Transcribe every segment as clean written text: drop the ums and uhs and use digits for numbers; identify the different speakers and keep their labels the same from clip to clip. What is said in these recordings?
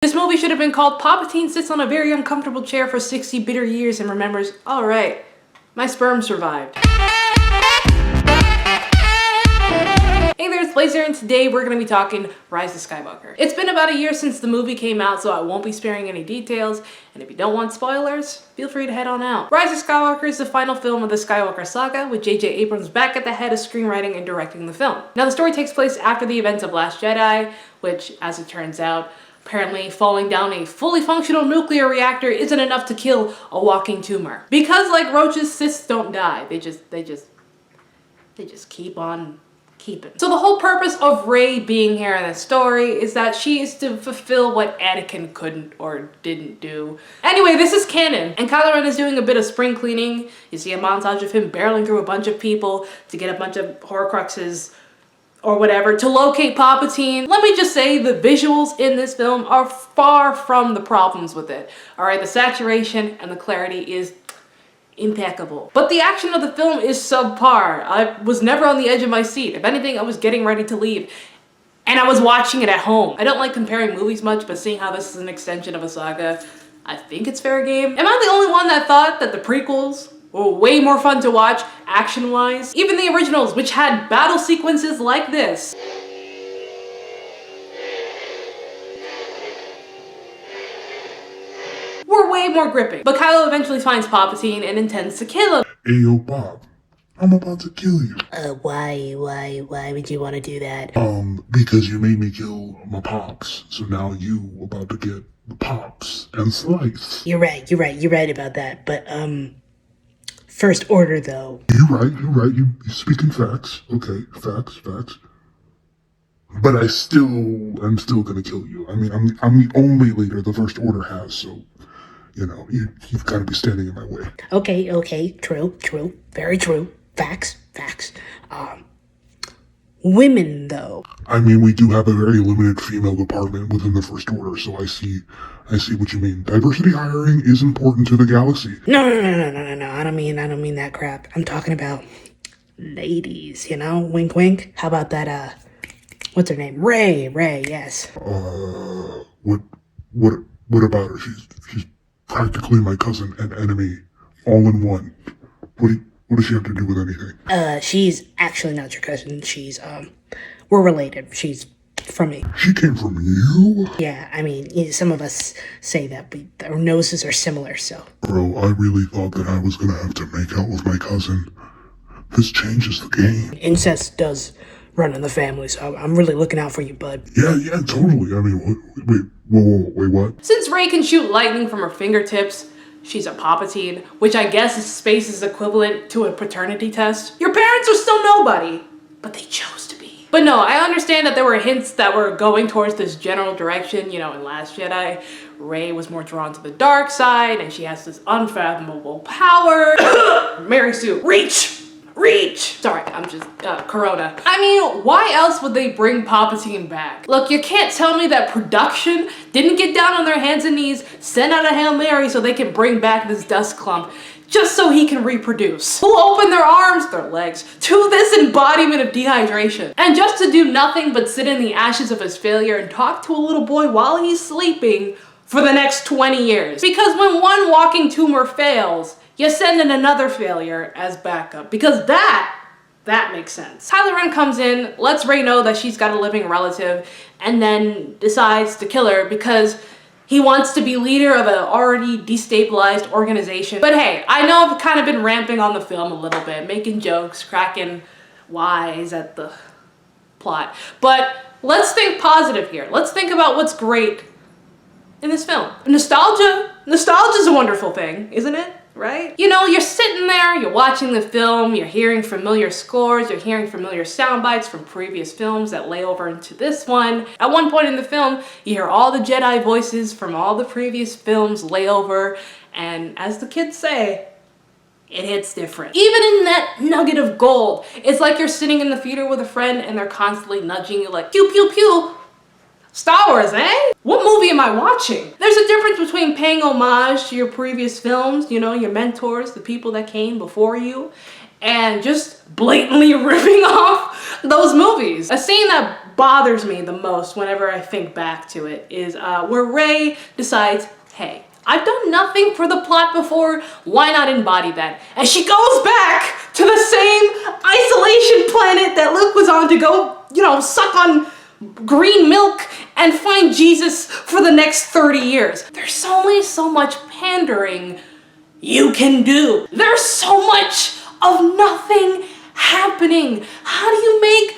Speaker 1: This movie should have been called Palpatine Sits on a Very Uncomfortable Chair for 60 Bitter Years and Remembers, all right, my sperm survived. Hey there, it's Blazer, and today we're going to be talking Rise of Skywalker. It's been about a year since the movie came out, so I won't be sparing any details, and if you don't want spoilers, feel free to head on out. Rise of Skywalker is the final film of the Skywalker Saga, with J.J. Abrams back at the head of screenwriting and directing the film. Now, the story takes place after the events of Last Jedi, which, as it turns out, apparently falling down a fully functional nuclear reactor isn't enough to kill a walking tumor. Because like roaches, Siths don't die. They just keep on keeping. So the whole purpose of Rey being here in this story is that she is to fulfill what Anakin couldn't or didn't do. Anyway, this is canon, and Kylo Ben is doing a bit of spring cleaning. You see a montage of him barreling through a bunch of people to get a bunch of Horcruxes or whatever to locate Palpatine. Let me just say the visuals in this film are far from the problems with it. All right, the saturation and the clarity is impeccable. But the action of the film is subpar. I was never on the edge of my seat. If anything, I was getting ready to leave. And I was watching it at home. I don't like comparing movies much, but seeing how this is an extension of a saga, I think it's fair game. Am I the only one that thought that the prequels were way more fun to watch, action-wise? Even the originals, which had battle sequences like this, were way more gripping. But Kylo eventually finds Palpatine and intends to kill him.
Speaker 2: Hey yo, Bob, I'm about to kill you.
Speaker 3: Why would you want to do that?
Speaker 2: Because you made me kill my pops, so now you about to get the pops and slice.
Speaker 3: You're right about that, but, first order though.
Speaker 2: You're right, you speaking facts. Okay, facts. But I'm still gonna kill you. I mean, I'm the only leader the First Order has, so, you know, you've gotta be standing in my way.
Speaker 3: Okay, true, very true. Facts. Women, though. I
Speaker 2: mean, we do have a very limited female department within the First Order, so I see what you mean. Diversity hiring is important to the galaxy.
Speaker 3: No, I don't mean that crap. I'm talking about ladies, you know? Wink, wink. How about that, what's her name? Rey, yes.
Speaker 2: What about her? She's practically my cousin and enemy, all in one. What does she have to do with anything?
Speaker 3: She's actually not your cousin. She's, we're related. She's from me.
Speaker 2: She came from you?
Speaker 3: Yeah, I mean, some of us say that, but our noses are similar, so.
Speaker 2: Bro, I really thought that I was gonna have to make out with my cousin. This changes the game.
Speaker 3: Incest does run in the family, so I'm really looking out for you, bud.
Speaker 2: Yeah, totally. I mean, wait, what?
Speaker 1: Since Rey can shoot lightning from her fingertips, she's a Palpatine, which I guess is space's equivalent to a paternity test. Your parents are still nobody, but they chose to be. But no, I understand that there were hints that were going towards this general direction. You know, in Last Jedi, Rey was more drawn to the dark side, and she has this unfathomable power. Mary Sue, reach! Sorry, I'm just, Corona. I mean, why else would they bring Palpatine back? Look, you can't tell me that production didn't get down on their hands and knees, send out a Hail Mary so they can bring back this dust clump, just so he can reproduce. Who opened their arms, their legs, to this embodiment of dehydration? And just to do nothing but sit in the ashes of his failure and talk to a little boy while he's sleeping for the next 20 years. Because when one walking tumor fails, you send in another failure as backup, because that makes sense. Kylo Ren comes in, lets Rey know that she's got a living relative, and then decides to kill her because he wants to be leader of an already destabilized organization. But hey, I know I've kind of been ramping on the film a little bit, making jokes, cracking wise at the plot. But let's think positive here. Let's think about what's great in this film. Nostalgia's a wonderful thing, isn't it? Right? You know, you're sitting there, you're watching the film, you're hearing familiar scores, you're hearing familiar sound bites from previous films that lay over into this one. At one point in the film, you hear all the Jedi voices from all the previous films lay over, and as the kids say, it hits different. Even in that nugget of gold, it's like you're sitting in the theater with a friend and they're constantly nudging you like, pew, pew, pew. Star Wars, eh? What movie am I watching? There's a difference between paying homage to your previous films, you know, your mentors, the people that came before you, and just blatantly ripping off those movies. A scene that bothers me the most whenever I think back to it is where Rey decides, hey, I've done nothing for the plot before, why not embody that? And she goes back to the same isolation planet that Luke was on to go, you know, suck on green milk and find Jesus for the next 30 years. There's only so much pandering you can do. There's so much of nothing happening. How do you make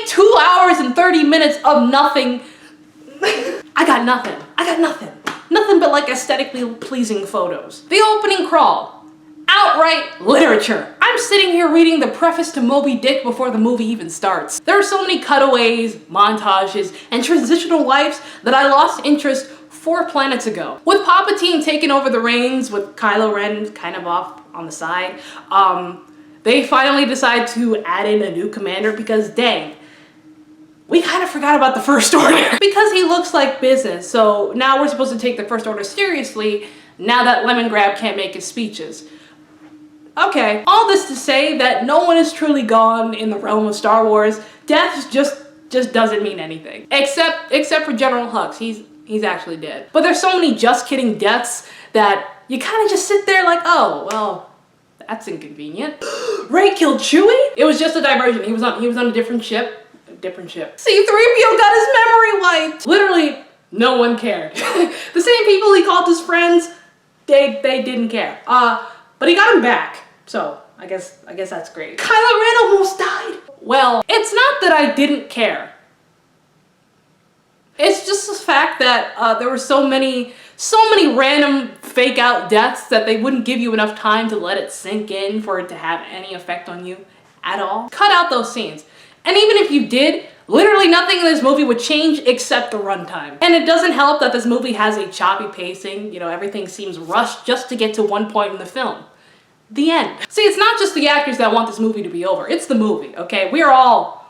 Speaker 1: 2 hours and 30 minutes of nothing? I got nothing. Nothing but like aesthetically pleasing photos. The opening crawl. Outright literature. I'm sitting here reading the preface to Moby Dick before the movie even starts. There are so many cutaways, montages, and transitional lives that I lost interest 4 planets ago. With Palpatine taking over the reins with Kylo Ren kind of off on the side, they finally decide to add in a new commander because dang, we kind of forgot about the First Order. Because he looks like business, so now we're supposed to take the First Order seriously now that Lemongrab can't make his speeches. Okay, all this to say that no one is truly gone in the realm of Star Wars. Death just doesn't mean anything. Except for General Hux, he's actually dead. But there's so many just kidding deaths that you kind of just sit there like, oh, well, that's inconvenient. Rey killed Chewie? It was just a diversion. He was on a different ship. C-3PO got his memory wiped. Literally, no one cared. The same people he called his friends, they didn't care. But he got him back. So I guess that's great. Kylo Ren almost died. Well, it's not that I didn't care. It's just the fact that there were so many random fake out deaths that they wouldn't give you enough time to let it sink in for it to have any effect on you at all. Cut out those scenes. And even if you did, literally nothing in this movie would change except the runtime. And it doesn't help that this movie has a choppy pacing, you know, everything seems rushed just to get to one point in the film. The end. See, it's not just the actors that want this movie to be over, it's the movie, okay? We're all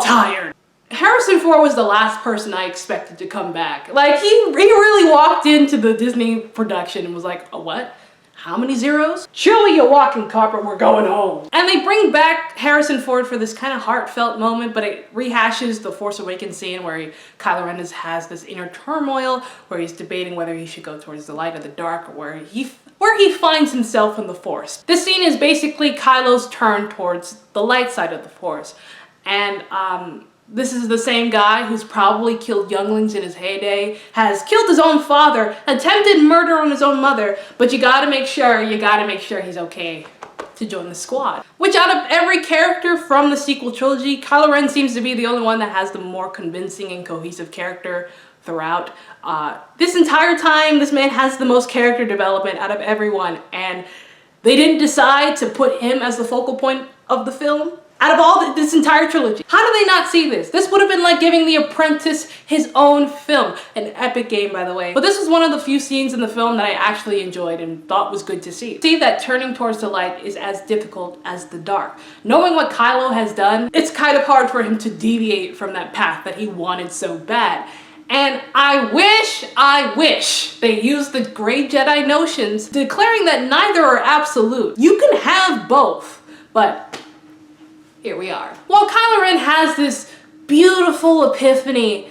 Speaker 1: tired. Harrison Ford was the last person I expected to come back. Like, he really walked into the Disney production and was like, oh, what? How many zeros? Chewie, you walking carpet, we're going home. And they bring back Harrison Ford for this kind of heartfelt moment, but it rehashes the Force Awakens scene where Kylo Ren has this inner turmoil, where he's debating whether he should go towards the light or the dark, where he finds himself in the Force. This scene is basically Kylo's turn towards the light side of the Force. And this is the same guy who's probably killed younglings in his heyday, has killed his own father, attempted murder on his own mother, but you gotta make sure he's okay to join the squad. Which out of every character from the sequel trilogy, Kylo Ren seems to be the only one that has the more convincing and cohesive character throughout. This entire time, this man has the most character development out of everyone, and they didn't decide to put him as the focal point of the film. Out of all this entire trilogy. How do they not see this? This would have been like giving The Apprentice his own film. An epic game, by the way. But this was one of the few scenes in the film that I actually enjoyed and thought was good to see. See that turning towards the light is as difficult as the dark. Knowing what Kylo has done, it's kind of hard for him to deviate from that path that he wanted so bad. And I wish they used the Grey Jedi notions, declaring that neither are absolute. You can have both, but here we are. While Kylo Ren has this beautiful epiphany,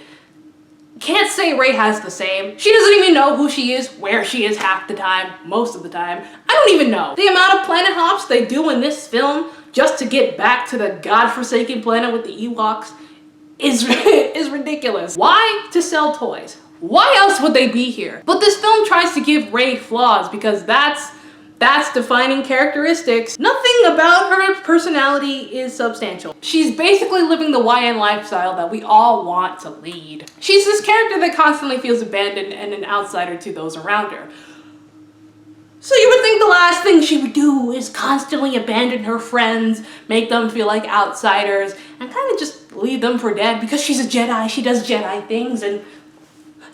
Speaker 1: can't say Rey has the same. She doesn't even know who she is, where she is half the time, most of the time. I don't even know. The amount of planet hops they do in this film just to get back to the godforsaken planet with the Ewoks is ridiculous. Why? To sell toys. Why else would they be here? But this film tries to give Rey flaws because that's defining characteristics. Nothing about her personality is substantial. She's basically living the YN lifestyle that we all want to lead. She's this character that constantly feels abandoned and an outsider to those around her. So you would think the last thing she would do is constantly abandon her friends, make them feel like outsiders, and kind of just leave them for dead because she's a Jedi, she does Jedi things, and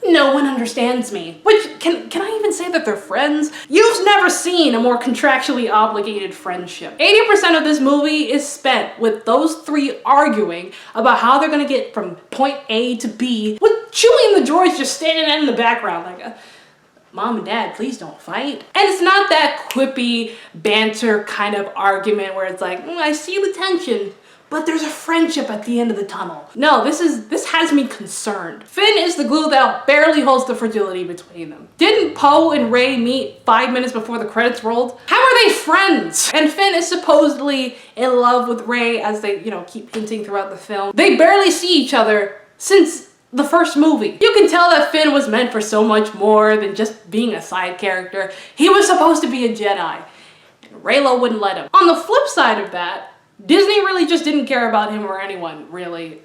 Speaker 1: no one understands me. Which, can I even say that they're friends? You've never seen a more contractually obligated friendship. 80% of this movie is spent with those three arguing about how they're gonna get from point A to B, with Chewie and the droids just standing in the background like, Mom and Dad, please don't fight. And it's not that quippy banter kind of argument where it's like, I see the tension, but there's a friendship at the end of the tunnel. No, this has me concerned. Finn is the glue that barely holds the fragility between them. Didn't Poe and Rey meet 5 minutes before the credits rolled? How are they friends? And Finn is supposedly in love with Rey, as they, keep hinting throughout the film. They barely see each other since the first movie. You can tell that Finn was meant for so much more than just being a side character. He was supposed to be a Jedi. And Reylo wouldn't let him. On the flip side of that, Disney really just didn't care about him or anyone, really.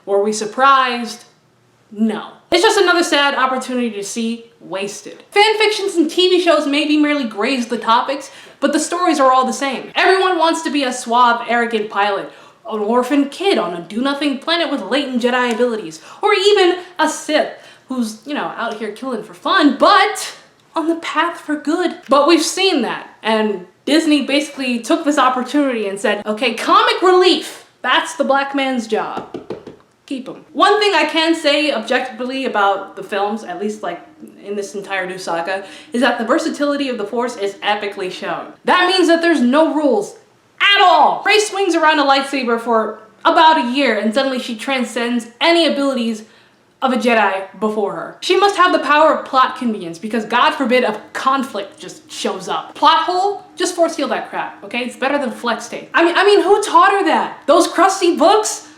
Speaker 1: Were we surprised? No. It's just another sad opportunity to see wasted. Fan fictions and TV shows maybe merely graze the topics, but the stories are all the same. Everyone wants to be a suave, arrogant pilot, an orphan kid on a do-nothing planet with latent Jedi abilities, or even a Sith who's, out here killing for fun, but on the path for good. But we've seen that, and Disney basically took this opportunity and said, okay, comic relief, that's the black man's job. Keep him. One thing I can say objectively about the films, at least like in this entire new saga, is that the versatility of the Force is epically shown. That means that there's no rules at all. Rey swings around a lightsaber for about a year and suddenly she transcends any abilities of a Jedi before her. She must have the power of plot convenience because God forbid a conflict just shows up. Plot hole? Just force heal that crap, okay? It's better than flex tape. I mean, who taught her that? Those crusty books?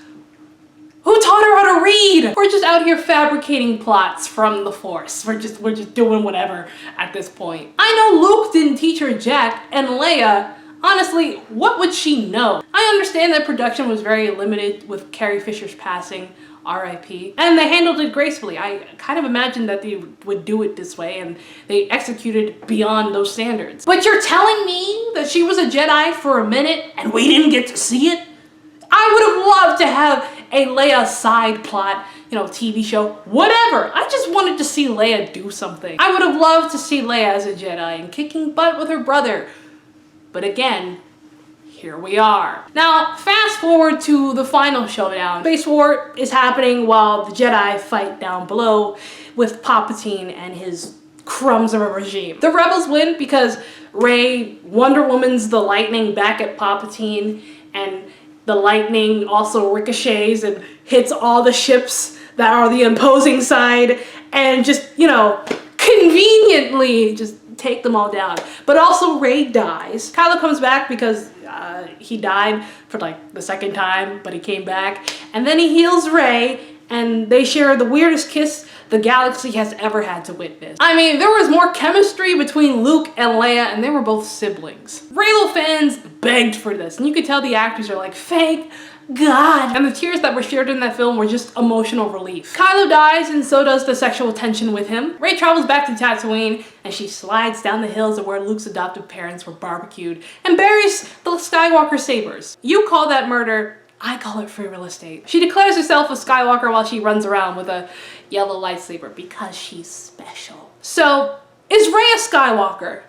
Speaker 1: Who taught her how to read? We're just out here fabricating plots from the Force. We're just doing whatever at this point. I know Luke didn't teach her Jack, and Leia, honestly, what would she know? I understand that production was very limited with Carrie Fisher's passing, RIP, and they handled it gracefully. I kind of imagined that they would do it this way, and they executed beyond those standards. But you're telling me that she was a Jedi for a minute and we didn't get to see it? I would have loved to have a Leia side plot, TV show, whatever. I just wanted to see Leia do something. I would have loved to see Leia as a Jedi and kicking butt with her brother. But again, here we are. Now, fast forward to the final showdown. Space War is happening while the Jedi fight down below with Palpatine and his crumbs of a regime. The rebels win because Rey Wonder Woman's the lightning back at Palpatine, and the lightning also ricochets and hits all the ships that are the opposing side and just, conveniently just take them all down. But also Rey dies. Kylo comes back because he died for like the second time, but he came back. And then he heals Rey and they share the weirdest kiss the galaxy has ever had to witness. I mean, there was more chemistry between Luke and Leia, and they were both siblings. Reylo fans begged for this, and you could tell the actors are like, thank God. And the tears that were shared in that film were just emotional relief. Kylo dies, and so does the sexual tension with him. Rey travels back to Tatooine, and she slides down the hills of where Luke's adoptive parents were barbecued and buries the Skywalker sabers. You call that murder, I call it free real estate. She declares herself a Skywalker while she runs around with a yellow lightsaber because she's special. So, is Rey a Skywalker?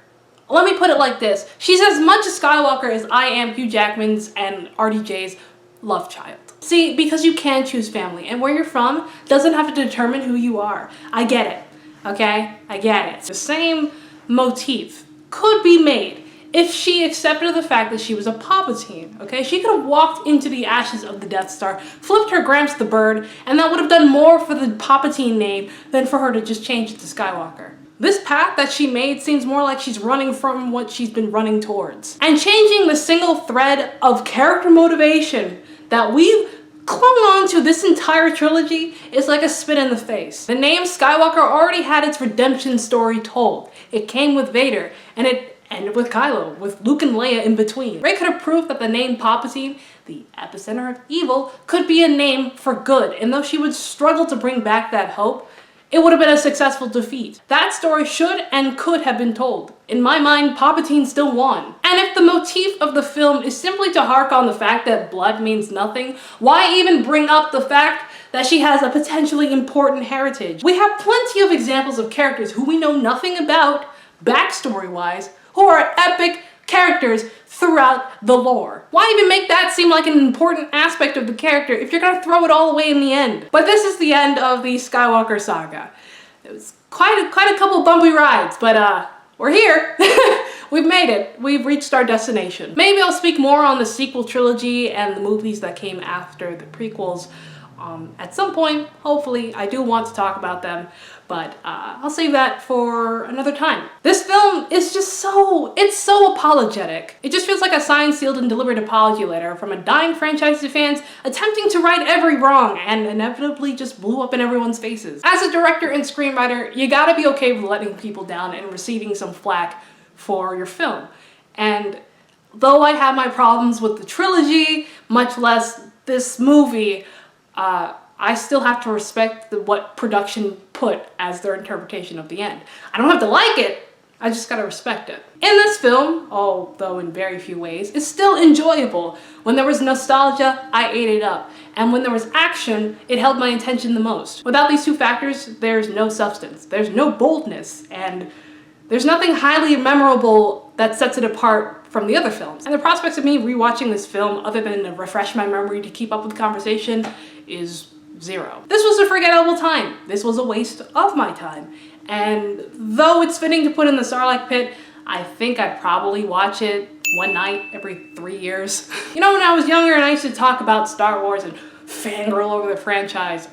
Speaker 1: Let me put it like this. She's as much a Skywalker as I am Hugh Jackman's and RDJ's love child. See, because you can choose family, and where you're from doesn't have to determine who you are. I get it, okay? I get it. The same motif could be made if she accepted the fact that she was a Palpatine, okay? She could have walked into the ashes of the Death Star, flipped her Gramps the bird, and that would have done more for the Palpatine name than for her to just change it to Skywalker. This path that she made seems more like she's running from what she's been running towards. And changing the single thread of character motivation that we've clung on to this entire trilogy is like a spit in the face. The name Skywalker already had its redemption story told. It came with Vader, and it ended with Kylo, with Luke and Leia in between. Rey could have proved that the name Palpatine, the epicenter of evil, could be a name for good, and though she would struggle to bring back that hope, it would have been a successful defeat. That story should and could have been told. In my mind, Palpatine still won. And if the motif of the film is simply to hark on the fact that blood means nothing, why even bring up the fact that she has a potentially important heritage? We have plenty of examples of characters who we know nothing about, backstory-wise, who are epic characters throughout the lore. Why even make that seem like an important aspect of the character if you're gonna throw it all away in the end? But this is the end of the Skywalker Saga. It was quite a couple bumpy rides, but we're here. We've made it. We've reached our destination. Maybe I'll speak more on the sequel trilogy and the movies that came after the prequels at some point. Hopefully, I do want to talk about them, but I'll save that for another time. This film is just it's so apologetic. It just feels like a signed, sealed, and delivered apology letter from a dying franchise to fans attempting to right every wrong and inevitably just blew up in everyone's faces. As a director and screenwriter, you gotta be okay with letting people down and receiving some flack for your film. And though I have my problems with the trilogy, much less this movie, I still have to respect what production put as their interpretation of the end. I don't have to like it, I just gotta respect it. In this film, although in very few ways, it's still enjoyable. When there was nostalgia, I ate it up. And when there was action, it held my attention the most. Without these two factors, there's no substance, there's no boldness, and there's nothing highly memorable that sets it apart from the other films. And the prospects of me rewatching this film, other than to refresh my memory to keep up with the conversation, is zero. This was a forgettable time. This was a waste of my time. And though it's fitting to put in the Sarlacc pit, I think I'd probably watch it one night every 3 years. You know, when I was younger and I used to talk about Star Wars and fangirl over the franchise,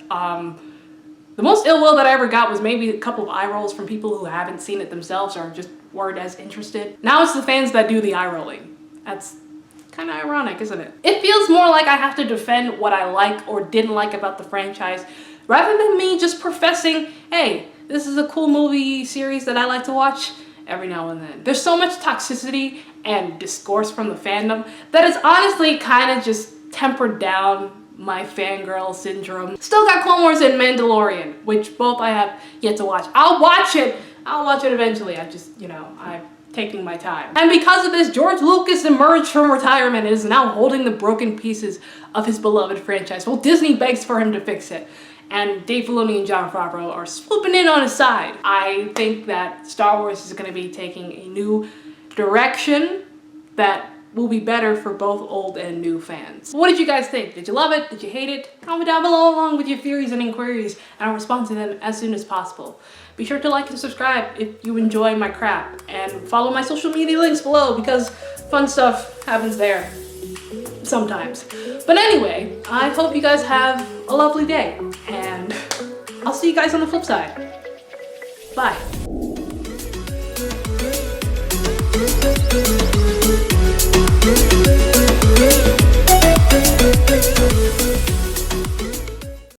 Speaker 1: the most ill will that I ever got was maybe a couple of eye rolls from people who haven't seen it themselves or just weren't as interested. Now it's the fans that do the eye rolling. That's kind of ironic, isn't it? It feels more like I have to defend what I like or didn't like about the franchise, rather than me just professing, hey, this is a cool movie series that I like to watch every now and then. There's so much toxicity and discourse from the fandom that it's honestly kind of just tempered down my fangirl syndrome. Still got Clone Wars and Mandalorian, which both I have yet to watch. I'll watch it eventually. I'm taking my time. And because of this, George Lucas emerged from retirement and is now holding the broken pieces of his beloved franchise. Well, Disney begs for him to fix it. And Dave Filoni and Jon Favreau are swooping in on his side. I think that Star Wars is going to be taking a new direction that will be better for both old and new fans. What did you guys think? Did you love it? Did you hate it? Comment down below along with your theories and inquiries, and I'll respond to them as soon as possible. Be sure to like and subscribe if you enjoy my crap, and follow my social media links below because fun stuff happens there sometimes. But anyway, I hope you guys have a lovely day, and I'll see you guys on the flip side. Bye.
Speaker 4: Thank you.